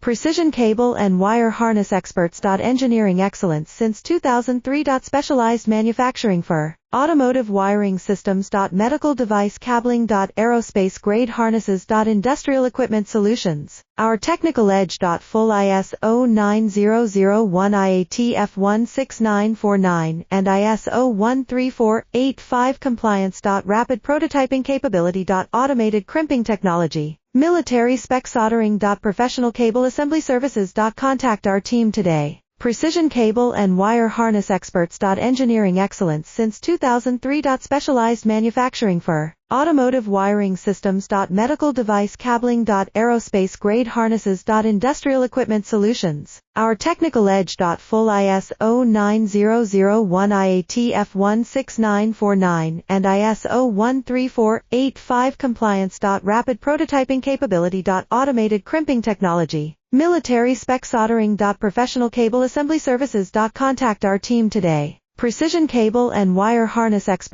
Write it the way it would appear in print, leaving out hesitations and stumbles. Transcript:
Precision cable and wire harness experts. Engineering excellence since 2003. Specialized manufacturing for automotive wiring systems. Medical device cabling. Aerospace grade harnesses. Industrial equipment solutions. Our technical edge. Full ISO 9001 IATF 16949 and ISO 13485 compliance. Rapid prototyping capability. Automated crimping technology. Military spec soldering. Professional cable assembly services. Contact our team today. Precision cable and wire harness experts. Engineering excellence since 2003. Specialized manufacturing for automotive wiring systems. Medical device cabling. Aerospace grade harnesses. Industrial equipment solutions. Our technical edge. Full ISO 9001 IATF 16949 and ISO 13485 compliance. Rapid prototyping capability. Automated crimping technology. Military spec soldering. Professional cable assembly services. Contact our team today. Precision cable and wire harness experts.